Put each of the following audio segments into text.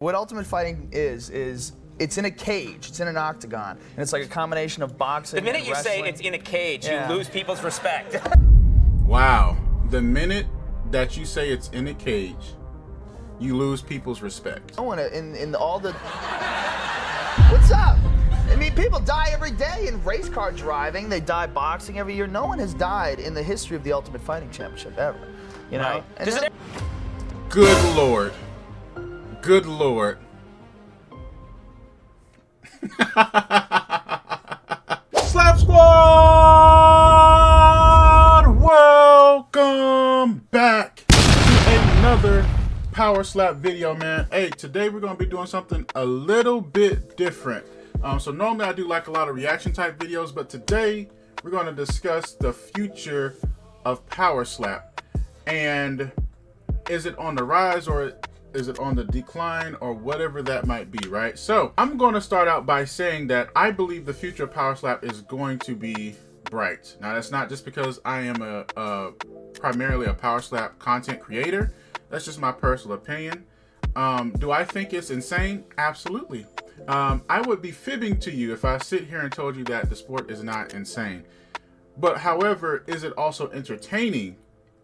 What ultimate fighting is it's in a cage, it's in an octagon, and it's like a combination of boxing and The minute wrestling. you say it's in a cage, you lose people's respect. Wow. The minute that you say it's in a cage, you lose people's respect. No one in all the... What's up? I mean, people die every day in race car driving. They die boxing every year. No one has died in the history of the Ultimate Fighting Championship ever. You know? Right. And then, Good Lord. Good Lord. Slap Squad! Welcome back to another Power Slap video, man. Hey, today we're going to be doing something a little bit different. So normally I do like a lot of reaction type videos, but today we're going to discuss the future of Power Slap. And is it on the rise or is it on the decline or whatever that might be, right? So I'm going to start out by saying that I believe the future of Power Slap is going to be bright. Now that's not just because I am primarily a Power Slap content creator. That's just my personal opinion. Do I think it's insane? Absolutely. I would be fibbing to you if I sit here and told you that the sport is not insane. But however, is it also entertaining?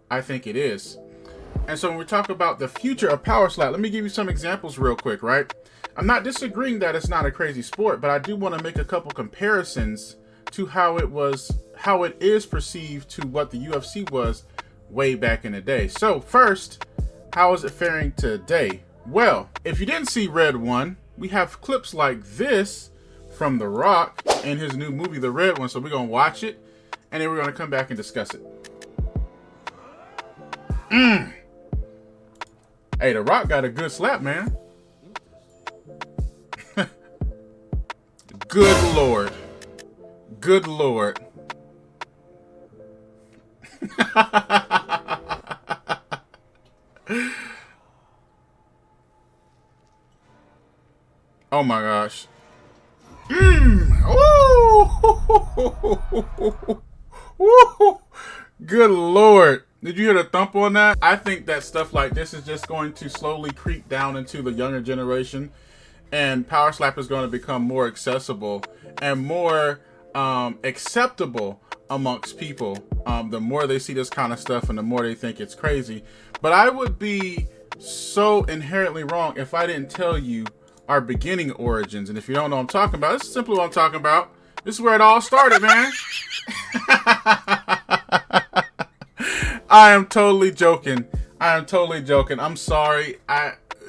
I think it is. And so when we talk about the future of Power Slap, let me give you some examples real quick, right? I'm not disagreeing that it's not a crazy sport, but I do want to make a couple comparisons to how it is perceived to what the UFC was way back in the day. So first, how is it faring today? Well, if you didn't see Red One, we have clips like this from The Rock in his new movie, The Red One. So we're going to watch it and then we're going to come back and discuss it. Hey, The Rock got a good slap, man. Good Lord. Good Lord. Oh my gosh. Woo! Good Lord. Did you hear the thump on that? I think that stuff like this is just going to slowly creep down into the younger generation, and Power Slap is going to become more accessible and more acceptable amongst people. The more they see this kind of stuff and the more they think it's crazy. But I would be so inherently wrong if I didn't tell you our beginning origins. And if you don't know what I'm talking about, this is simply what I'm talking about. This is where it all started, man. I am totally joking. I'm sorry.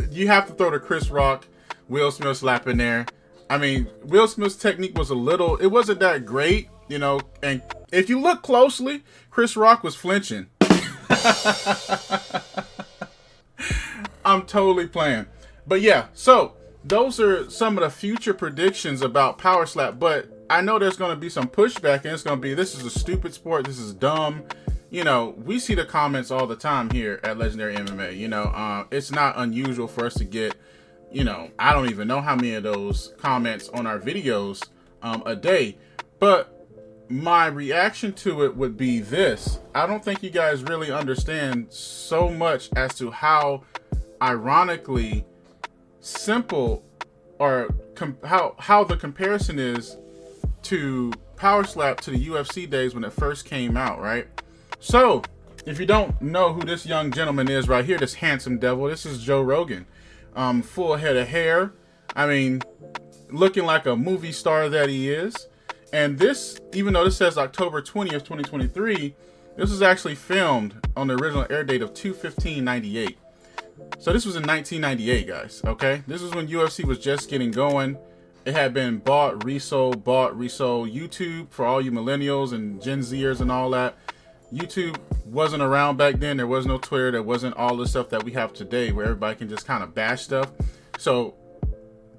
You have to throw the Chris Rock, Will Smith slap in there. I mean, Will Smith's technique was it wasn't that great, you know, and if you look closely, Chris Rock was flinching. I'm totally playing. But yeah, so those are some of the future predictions about Power Slap, but I know there's going to be some pushback, and it's going to be, this is a stupid sport, this is dumb. You know, we see the comments all the time here at Legendary MMA. You know, it's not unusual for us to get, you know, I don't even know how many of those comments on our videos a day. But my reaction to it would be this. I don't think you guys really understand so much as to how ironically simple or how the comparison is to Power Slap to the UFC days when it first came out, right? So, if you don't know who this young gentleman is right here, this handsome devil, this is Joe Rogan. Full head of hair. I mean, looking like a movie star that he is. And this, even though this says October 20th, 2023, this was actually filmed on the original air date of 2/15/98. So this was in 1998, guys, okay? This was when UFC was just getting going. It had been bought, resold. YouTube, for all you millennials and Gen Zers and all that, YouTube wasn't around back then. There was no Twitter. There wasn't all the stuff that we have today where everybody can just kind of bash stuff. So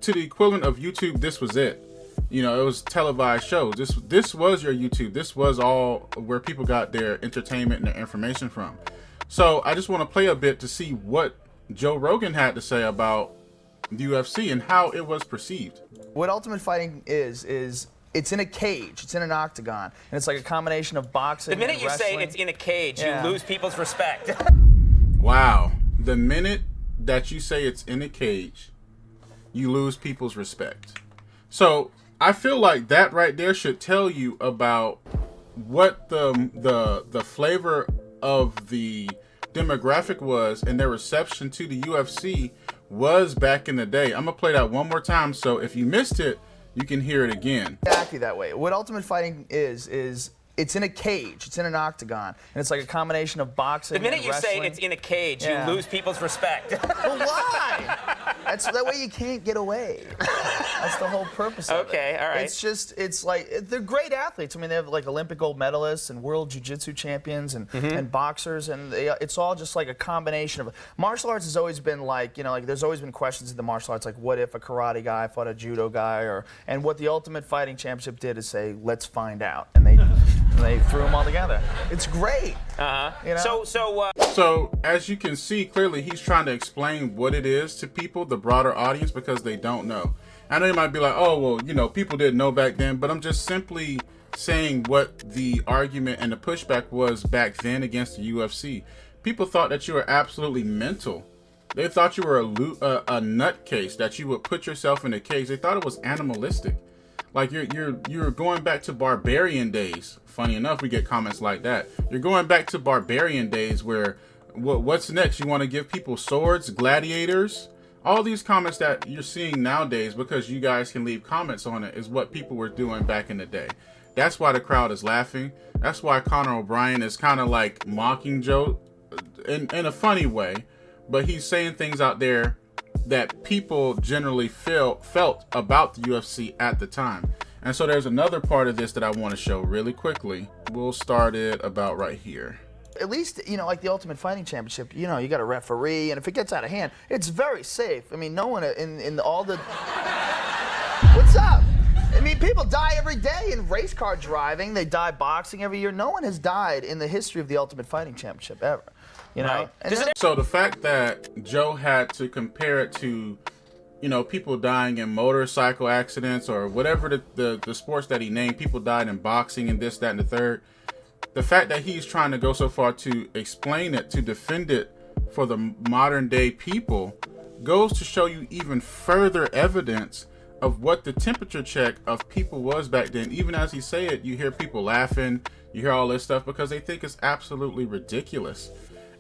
to the equivalent of YouTube, this was it. You know, it was televised shows. This was your YouTube. This was all where people got their entertainment and their information from. So I just want to play a bit to see what Joe Rogan had to say about the UFC and how it was perceived. what ultimate fighting is it's in a cage, it's in an octagon, and it's like a combination of boxing and wrestling. The minute you say it's in a cage, you lose people's respect. Wow. The minute that you say it's in a cage, you lose people's respect. So I feel like that right there should tell you about what the flavor of the demographic was and their reception to the UFC was back in the day. I'm gonna play that one more time, so if you missed it, you can hear it again. Exactly that way. What Ultimate Fighting is it's in a cage, it's in an octagon, and it's like a combination of boxing and wrestling. The minute you say it's in a cage, you lose people's respect. Well, why? That way you can't get away. That's the whole purpose of it. Okay, all right. It's like, they're great athletes. I mean, they have like Olympic gold medalists and world jiu-jitsu champions and boxers, and it's all just like a combination of, martial arts has always been like, like there's always been questions in the martial arts, like what if a karate guy fought a judo guy, and what the Ultimate Fighting Championship did is say, let's find out. And they threw them all together. It's great. So as you can see, clearly he's trying to explain what it is to people, the broader audience, because they don't know. I know you might be like, oh, well, people didn't know back then, but I'm just simply saying what the argument and the pushback was back then against the UFC. People thought that you were absolutely mental. They thought you were a nutcase, that you would put yourself in a cage. They thought it was animalistic. Like you're going back to barbarian days. Funny enough, we get comments like that. You're going back to barbarian days where what's next? You want to give people swords, gladiators? All these comments that you're seeing nowadays, because you guys can leave comments on it, is what people were doing back in the day. That's why the crowd is laughing. That's why Conor O'Brien is kind of like mocking Joe in a funny way, but he's saying things out there that people generally felt about the UFC at the time. And so there's another part of this that I want to show really quickly. We'll start it about right here. At least, like the Ultimate Fighting Championship, you got a referee, and if it gets out of hand, it's very safe. I mean, no one in all the... What's up? I mean, people die every day in race car driving. They die boxing every year. No one has died in the history of the Ultimate Fighting Championship ever. Right. So the fact that Joe had to compare it to, people dying in motorcycle accidents or whatever the sports that he named, people died in boxing and this, that, and the third. The fact that he's trying to go so far to explain it, to defend it for the modern day people, goes to show you even further evidence of what the temperature check of people was back then. Even as he say it, you hear people laughing, you hear all this stuff because they think it's absolutely ridiculous.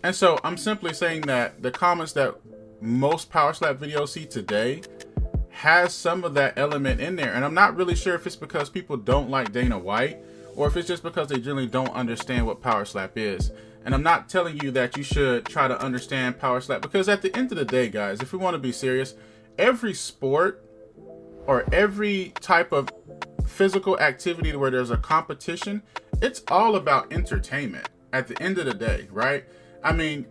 And so I'm simply saying that the comments that most Power Slap videos see today has some of that element in there. And I'm not really sure if it's because people don't like Dana White or if it's just because they generally don't understand what Power Slap is. And I'm not telling you that you should try to understand Power Slap, because at the end of the day, guys, if we want to be serious, every sport or every type of physical activity where there's a competition, it's all about entertainment at the end of the day, right? I mean,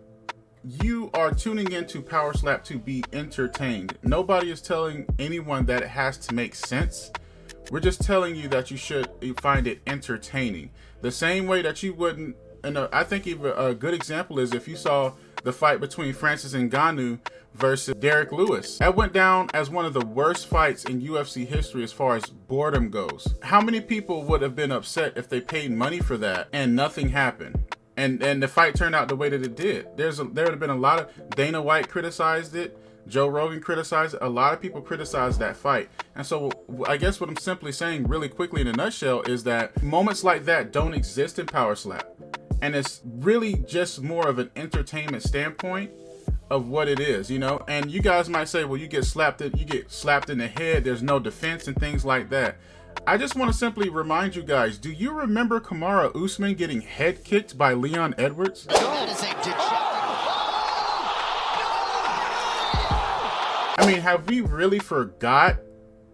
you are tuning into Power Slap to be entertained. Nobody is telling anyone that it has to make sense. We're just telling you that you should find it entertaining. The same way that you wouldn't, and I think even a good example is if you saw the fight between Francis Ngannou versus Derek Lewis. That went down as one of the worst fights in UFC history as far as boredom goes. How many people would have been upset if they paid money for that and nothing happened? And the fight turned out the way that it did. There would have been a lot of... Dana White criticized it. Joe Rogan criticized it. A lot of people criticized that fight. And so I guess what I'm simply saying really quickly in a nutshell is that moments like that don't exist in Power Slap. And it's really just more of an entertainment standpoint of what it is, And you guys might say, well, you get slapped in the head. There's no defense and things like that. I just want to simply remind you guys, do you remember Kamaru Usman getting head kicked by Leon Edwards? I mean, have we really forgot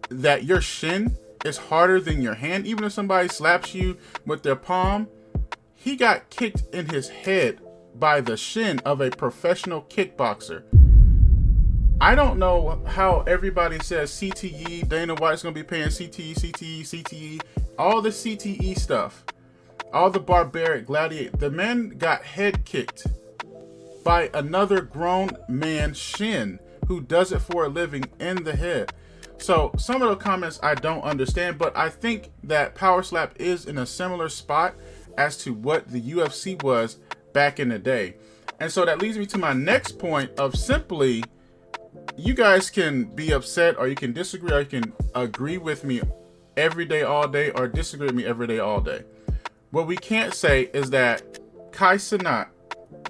that your shin is harder than your hand? Even if somebody slaps you with their palm, he got kicked in his head by the shin of a professional kickboxer. I don't know how everybody says CTE, Dana White's going to be paying CTE, all the CTE stuff, all the barbaric gladiator. The man got head kicked by another grown man's shin who does it for a living in the head. So some of the comments I don't understand, but I think that Power Slap is in a similar spot as to what the UFC was back in the day. And so that leads me to my next point of simply you guys can be upset, or you can disagree, or you can agree with me every day, all day, or disagree with me every day, all day. What we can't say is that Kai Cenat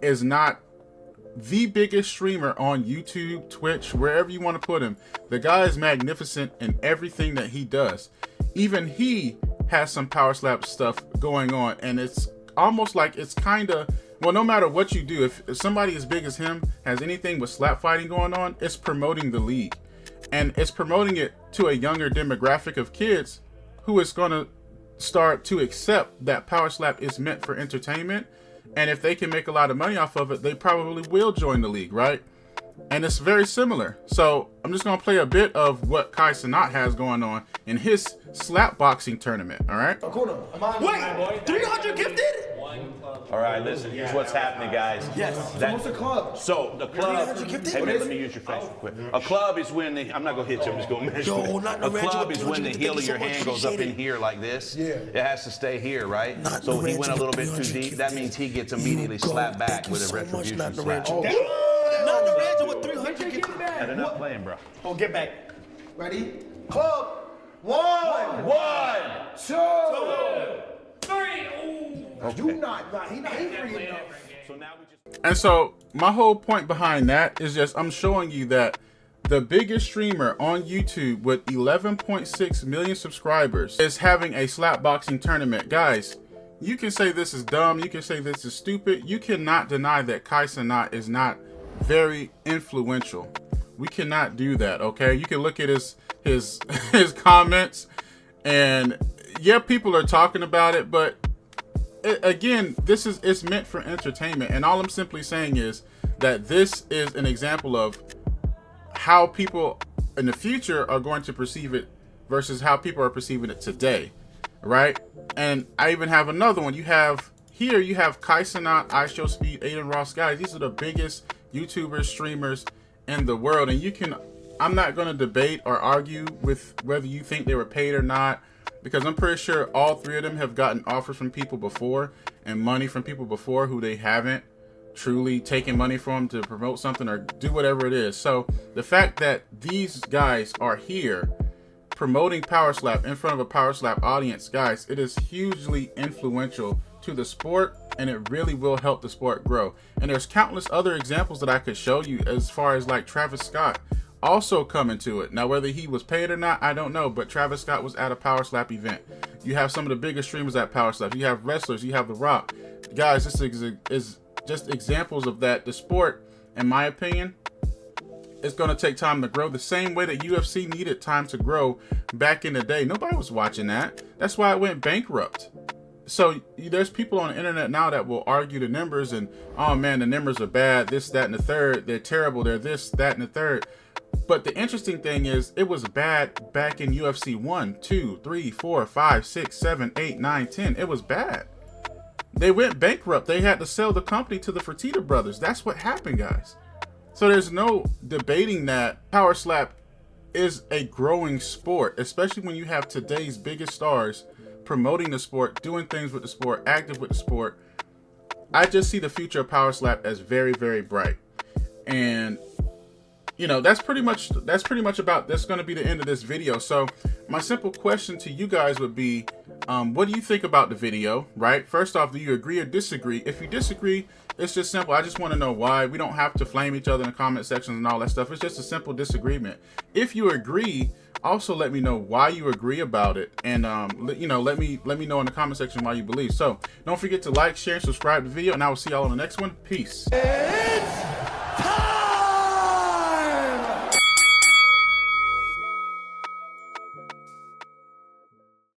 is not the biggest streamer on YouTube, Twitch, wherever you want to put him. The guy is magnificent in everything that he does. Even he has some power slap stuff going on, and it's almost like it's kind of, well, no matter what you do, if somebody as big as him has anything with slap fighting going on, it's promoting the league, and it's promoting it to a younger demographic of kids who is going to start to accept that power slap is meant for entertainment. And if they can make a lot of money off of it, they probably will join the league, right? And it's very similar. So I'm just going to play a bit of what Kai Cenat has going on in his slap boxing tournament, all right? Wait, 300 gifted? All right, listen, here's what's happening, guys. Yes. What's the club? So the club, hey man, let me use your face real quick. A club is when the, I'm not gonna hit you, I'm just gonna measure it. A club is when the heel of your hand goes up in here like this. Yeah. It has to stay here, right? So he went a little bit too deep. That means he gets immediately slapped back with a retribution slap. Not the range with 300 gifted. Yeah, they're not playing, bro. Oh, get back. Ready? Club. One. 2, 3. Okay. You not, he not angry enough. So now we just. And so my whole point behind that is just I'm showing you that the biggest streamer on YouTube with 11.6 million subscribers is having a slap boxing tournament. Guys, you can say this is dumb, you can say this is stupid. You cannot deny that Kai Cenat is not very influential. We cannot do that, okay? You can look at his comments, and yeah, people are talking about it, but again, it's meant for entertainment. And all I'm simply saying is that this is an example of how people in the future are going to perceive it versus how people are perceiving it today, right? And I even have another one. You have Kai Cenat, iShowSpeed, Aiden Ross. Guys, these are the biggest YouTubers, streamers in the world. And I'm not going to debate or argue with whether you think they were paid or not, because I'm pretty sure all three of them have gotten offers from people before and money from people before who they haven't truly taken money from to promote something or do whatever it is. So the fact that these guys are here promoting Power Slap in front of a Power Slap audience, guys, it is hugely influential to the sport, and it really will help the sport grow. And there's countless other examples that I could show you, as far as like Travis Scott also coming to it. Now, whether he was paid or not, I don't know, but Travis Scott was at a Power Slap event. You have some of the biggest streamers at Power Slap. You have wrestlers, you have The Rock. Guys, this is just examples of that. The sport, in my opinion, is going to take time to grow the same way that UFC needed time to grow back in the day. Nobody was watching that. That's why it went bankrupt. So there's people on the internet now that will argue the numbers and, oh man, the numbers are bad, this, that, and the third. They're terrible. They're this, that, and the third. But the interesting thing is, it was bad back in UFC 1, 2, 3, 4, 5, 6, 7, 8, 9, 10. It was bad. They went bankrupt. They had to sell the company to the Fertitta brothers. That's what happened, guys. So there's no debating that Power Slap is a growing sport, especially when you have today's biggest stars promoting the sport, doing things with the sport, active with the sport. I just see the future of Power Slap as very, very bright. And you know, that's pretty much about, that's going to be the end of this video. So my simple question to you guys would be, what do you think about the video, right? First off, do you agree or disagree? If you disagree, it's just simple. I just want to know why. We don't have to flame each other in the comment sections and all that stuff. It's just a simple disagreement. If you agree, also let me know why you agree about it, and you know, let me know in the comment section why you believe. So don't forget to like, share, and subscribe to the video, and I will see y'all on the next one. Peace.